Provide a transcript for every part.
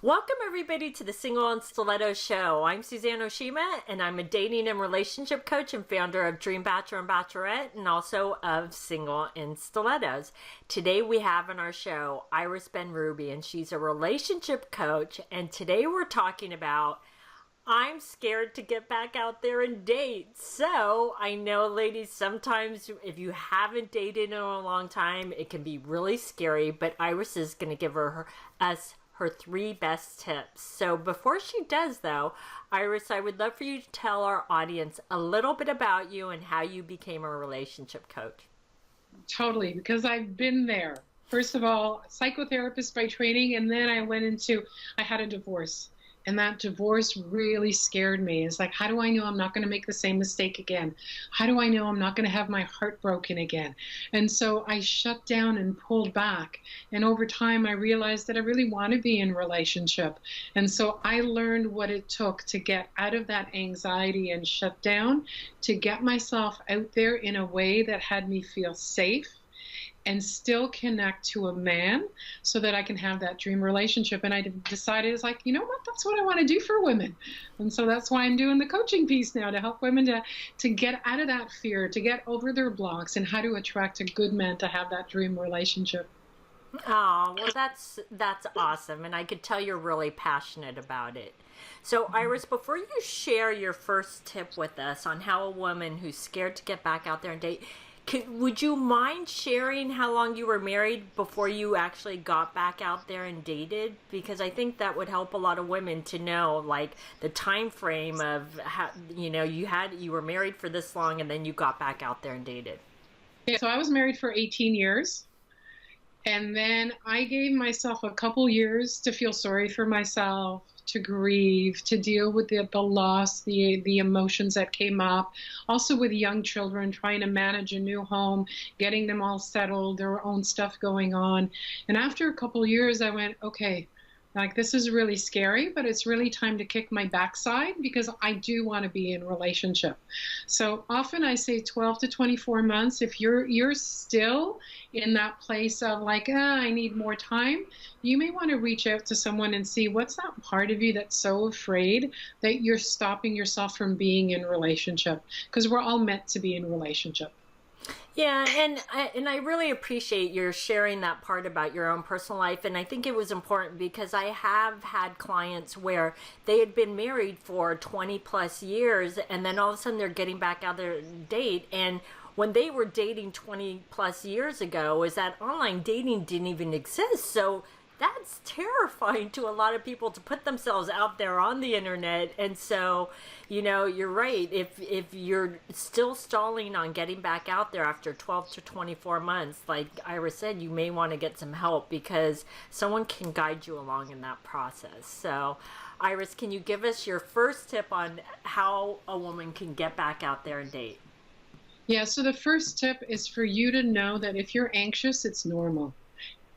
Welcome everybody to the Single and Stiletto Show. I'm Suzanne Oshima and I'm a dating and relationship coach and founder of Dream Bachelor and Bachelorette and also of Single and Stilettos. Today we have on our show Iris Benrubi, and she's a relationship coach, and today we're talking about I'm scared to get back out there and date. So I know, ladies, sometimes if you haven't dated in a long time, it can be really scary, but Iris is going to give us her 3 best tips. So before she does, though, Iris, I would love for you to tell our audience a little bit about you and how you became a relationship coach. Totally, because I've been there. First of all, psychotherapist by training, and then I had a divorce. And that divorce really scared me. It's like, how do I know I'm not going to make the same mistake again? How do I know I'm not going to have my heart broken again? And so I shut down and pulled back. And over time, I realized that I really want to be in a relationship. And so I learned what it took to get out of that anxiety and shut down, to get myself out there in a way that had me feel safe and still connect to a man so that I can have that dream relationship. And I decided, it's like, you know what, that's what I want to do for women. And so that's why I'm doing the coaching piece now, to help women to get out of that fear, to get over their blocks, and how to attract a good man to have that dream relationship. Oh, well, that's awesome. And I could tell you're really passionate about it. So Iris, before you share your first tip with us on how a woman who's scared to get back out there and date, would you mind sharing how long you were married before you actually got back out there and dated? Because I think that would help a lot of women to know, like, the time frame of how, you were married for this long and then you got back out there and dated. Yeah, so I was married for 18 years. And then I gave myself a couple years to feel sorry for myself, to grieve, to deal with the loss, the emotions that came up. Also with young children, trying to manage a new home, getting them all settled, their own stuff going on. And after a couple years, I went, okay, like, this is really scary, but it's really time to kick my backside, because I do want to be in a relationship. So often I say 12 to 24 months. If you're still in that place of like, I need more time, you may want to reach out to someone and see what's that part of you that's so afraid that you're stopping yourself from being in a relationship, because we're all meant to be in a relationship. Yeah, and I really appreciate your sharing that part about your own personal life. And I think it was important because I have had clients where they had been married for 20 plus years, and then all of a sudden they're getting back out there to date. And when they were dating 20 plus years ago, is that online dating didn't even exist. So that's terrifying to a lot of people, to put themselves out there on the internet. And so, you're right. If you're still stalling on getting back out there after 12 to 24 months, like Iris said, you may want to get some help, because someone can guide you along in that process. So Iris, can you give us your first tip on how a woman can get back out there and date? Yeah, so the first tip is for you to know that if you're anxious, it's normal.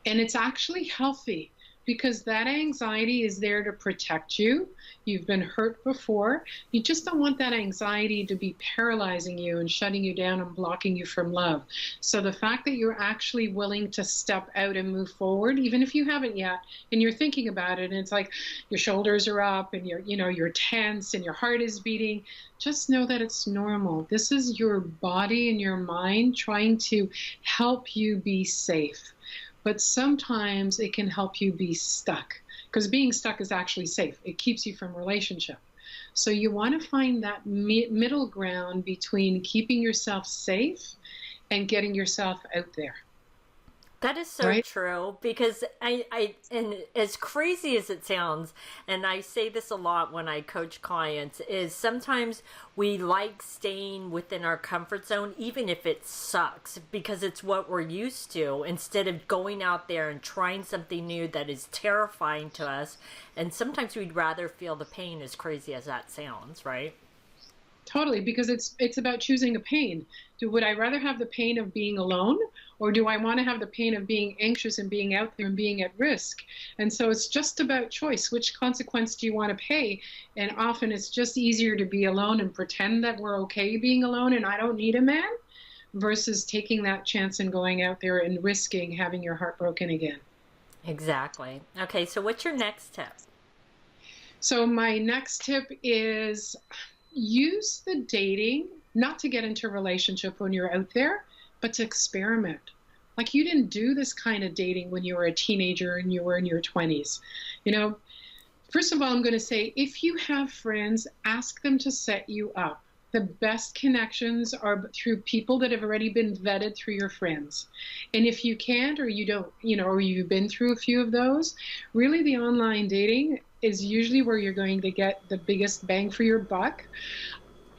And it's actually healthy, because that anxiety is there to protect you. You've been hurt before. You just don't want that anxiety to be paralyzing you and shutting you down and blocking you from love. So the fact that you're actually willing to step out and move forward, even if you haven't yet, and you're thinking about it, and it's like your shoulders are up and you're tense and your heart is beating, just know that it's normal. This is your body and your mind trying to help you be safe. But sometimes it can help you be stuck, because being stuck is actually safe. It keeps you from relationship. So you want to find that middle ground between keeping yourself safe and getting yourself out there. That is so right? true, because and as crazy as it sounds, and I say this a lot when I coach clients, is sometimes we like staying within our comfort zone, even if it sucks, because it's what we're used to, instead of going out there and trying something new that is terrifying to us. And sometimes we'd rather feel the pain, as crazy as that sounds, right? Totally, because it's about choosing a pain. Would I rather have the pain of being alone, or do I want to have the pain of being anxious and being out there and being at risk? And so it's just about choice. Which consequence do you want to pay? And often it's just easier to be alone and pretend that we're okay being alone and I don't need a man, versus taking that chance and going out there and risking having your heart broken again. Exactly. Okay, so what's your next tip? So my next tip is use the dating not to get into a relationship when you're out there, but to experiment. Like you didn't do this kind of dating when you were a teenager and you were in your 20s. You know, first of all, I'm going to say if you have friends, ask them to set you up. The best connections are through people that have already been vetted through your friends. And if you can't, or you don't, or you've been through a few of those, really the online dating is usually where you're going to get the biggest bang for your buck.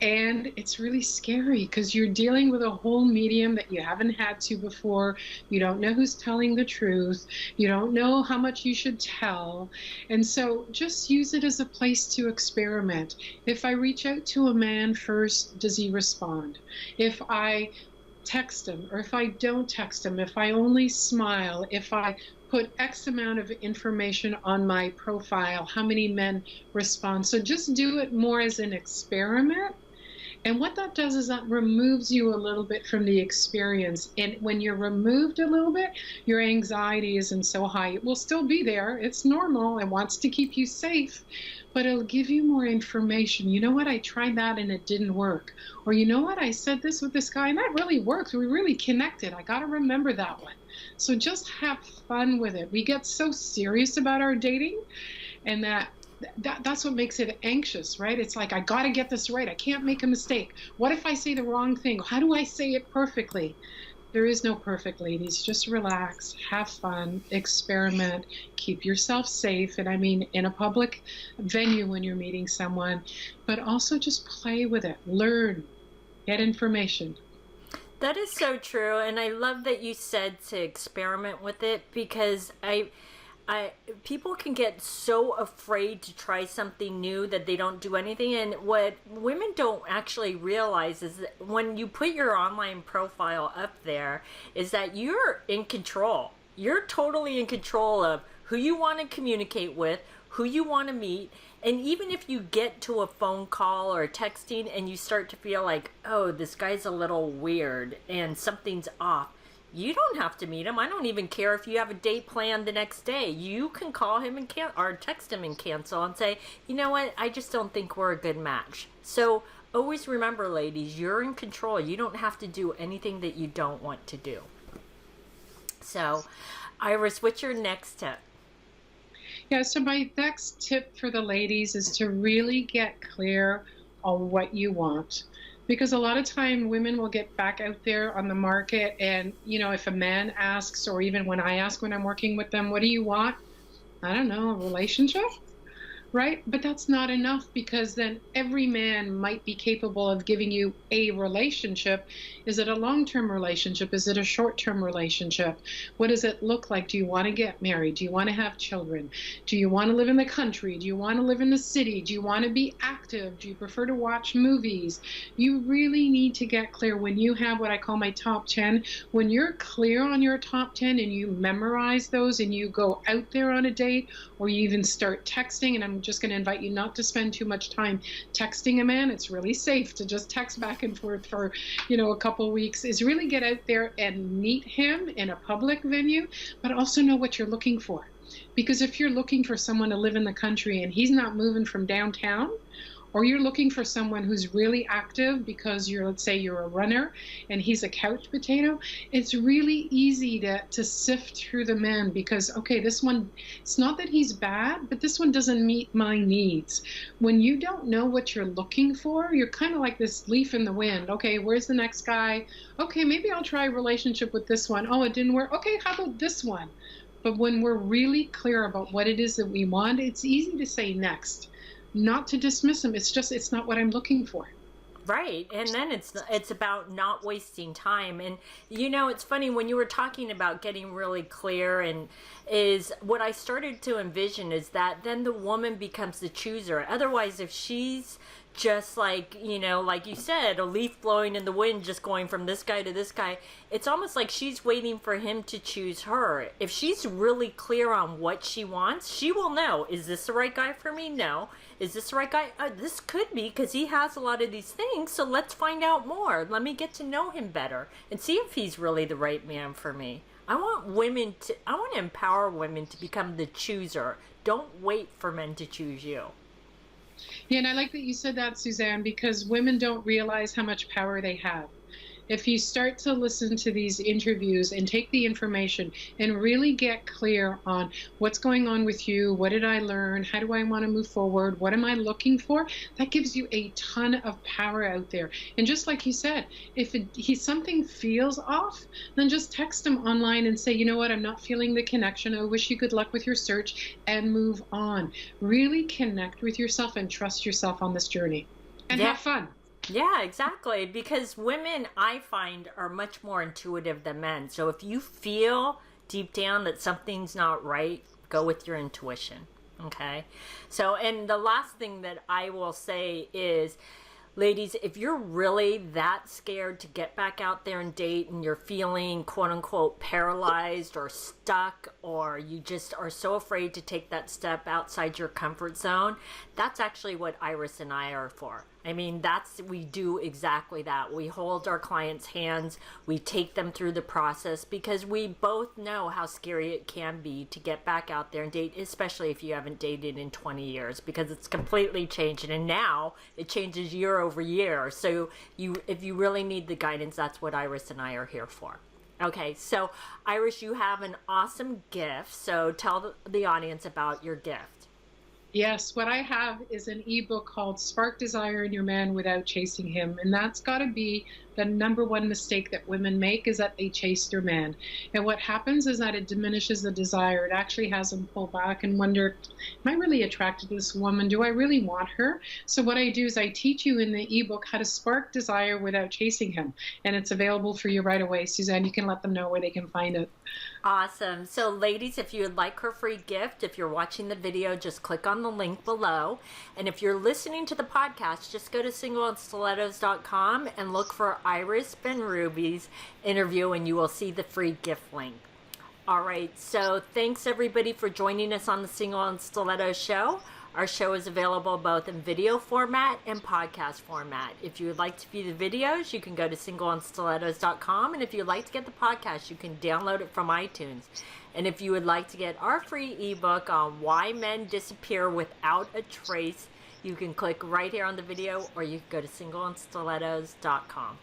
And it's really scary because you're dealing with a whole medium that you haven't had to before. You don't know who's telling the truth. You don't know how much you should tell. And so just use it as a place to experiment. If I reach out to a man first, does he respond? If I text him, or if I don't text him, if I only smile, if I put X amount of information on my profile, how many men respond? So just do it more as an experiment. And what that does is that removes you a little bit from the experience. And when you're removed a little bit, your anxiety isn't so high. It will still be there. It's normal. It wants to keep you safe, but it'll give you more information. You know what? I tried that and it didn't work. Or you know what? I said this with this guy and that really worked. We really connected. I got to remember that one. So just have fun with it. We get so serious about our dating, and that's what makes it anxious, right? It's like, I got to get this right. I can't make a mistake. What if I say the wrong thing? How do I say it perfectly? There is no perfect, ladies. Just relax, have fun, experiment, keep yourself safe. And I mean, in a public venue when you're meeting someone, but also just play with it, learn, get information. That is so true. And I love that you said to experiment with it, because people can get so afraid to try something new that they don't do anything. And what women don't actually realize is that when you put your online profile up there, is that you're in control. You're totally in control of who you want to communicate with, who you want to meet. And even if you get to a phone call or texting and you start to feel like, oh, this guy's a little weird and something's off, you don't have to meet him. I don't even care if you have a date planned the next day. You can call him and or text him and cancel and say, you know what, I just don't think we're a good match. So always remember, ladies, you're in control. You don't have to do anything that you don't want to do. So, Iris, what's your next tip? Yeah, so my next tip for the ladies is to really get clear on what you want. Because a lot of time women will get back out there on the market, and if a man asks, or even when I ask when I'm working with them, what do you want? I don't know, a relationship, right? But that's not enough, because then every man might be capable of giving you a relationship. Is it a long-term relationship? Is it a short-term relationship? What does it look like? Do you want to get married? Do you want to have children? Do you want to live in the country? Do you want to live in the city? Do you want to be active? Do you prefer to watch movies? You really need to get clear. When you have what I call my top 10, when you're clear on your top 10 and you memorize those and you go out there on a date, or you even start texting, and I'm just going to invite you not to spend too much time texting a man. It's really safe to just text back and forth for, a couple weeks. Is really get out there and meet him in a public venue, but also know what you're looking for. Because if you're looking for someone to live in the country and he's not moving from downtown, or you're looking for someone who's really active because let's say you're a runner and he's a couch potato, it's really easy to sift through the men, because, okay, this one, it's not that he's bad, but this one doesn't meet my needs. When you don't know what you're looking for, you're kind of like this leaf in the wind. Okay, where's the next guy? Okay, maybe I'll try a relationship with this one. Oh, it didn't work. Okay, how about this one? But when we're really clear about what it is that we want, it's easy to say next. Not to dismiss them. It's not what I'm looking for. Right. And then it's about not wasting time. And it's funny when you were talking about getting really clear, and is what I started to envision is that then the woman becomes the chooser. Otherwise, if she's just like you said, a leaf blowing in the wind, just going from this guy to this guy, it's almost like she's waiting for him to choose her. If she's really clear on what she wants, she will know, is this the right guy for me? No. Is this the right guy? This could be, because he has a lot of these things, so let's find out more. Let me get to know him better and see if he's really the right man for me. I want to empower women to become the chooser. Don't wait for men to choose you. Yeah, and I like that you said that, Suzanne, because women don't realize how much power they have. If you start to listen to these interviews and take the information and really get clear on what's going on with you, what did I learn, how do I want to move forward, what am I looking for, that gives you a ton of power out there. And just like you said, if something feels off, then just text him online and say, you know what, I'm not feeling the connection. I wish you good luck with your search, and move on. Really connect with yourself and trust yourself on this journey, and Yeah. have fun. Yeah, exactly. Because women, I find, are much more intuitive than men. So if you feel deep down that something's not right, go with your intuition. Okay? So, and the last thing that I will say is, ladies, if you're really that scared to get back out there and date, and you're feeling quote unquote paralyzed or stuck, or you just are so afraid to take that step outside your comfort zone, that's actually what Iris and I are for. I mean, we do exactly that. We hold our clients' hands, we take them through the process, because we both know how scary it can be to get back out there and date, especially if you haven't dated in 20 years, because it's completely changed, and now it changes year over year. So if you really need the guidance, that's what Iris and I are here for. Okay, so Iris, you have an awesome gift, so tell the audience about your gift. Yes, what I have is an ebook called Spark Desire in Your Man Without Chasing Him. And that's got to be the number one mistake that women make, is that they chase their man. And what happens is that it diminishes the desire. It actually has them pull back and wonder, am I really attracted to this woman? Do I really want her? So what I do is I teach you in the ebook how to spark desire without chasing him. And it's available for you right away. Suzanne, you can let them know where they can find it. Awesome. So ladies, if you would like her free gift, if you're watching the video, just click on the link below. And if you're listening to the podcast, just go to singleandstilettos.com and look for Iris Benrubi's interview, and you will see the free gift link. All right. So thanks everybody for joining us on the Single and Stilettos show. Our show is available both in video format and podcast format. If you would like to view the videos, you can go to singleandstilettos.com. And if you'd like to get the podcast, you can download it from iTunes. And if you would like to get our free ebook on why men disappear without a trace, you can click right here on the video, or you can go to singleandstilettos.com.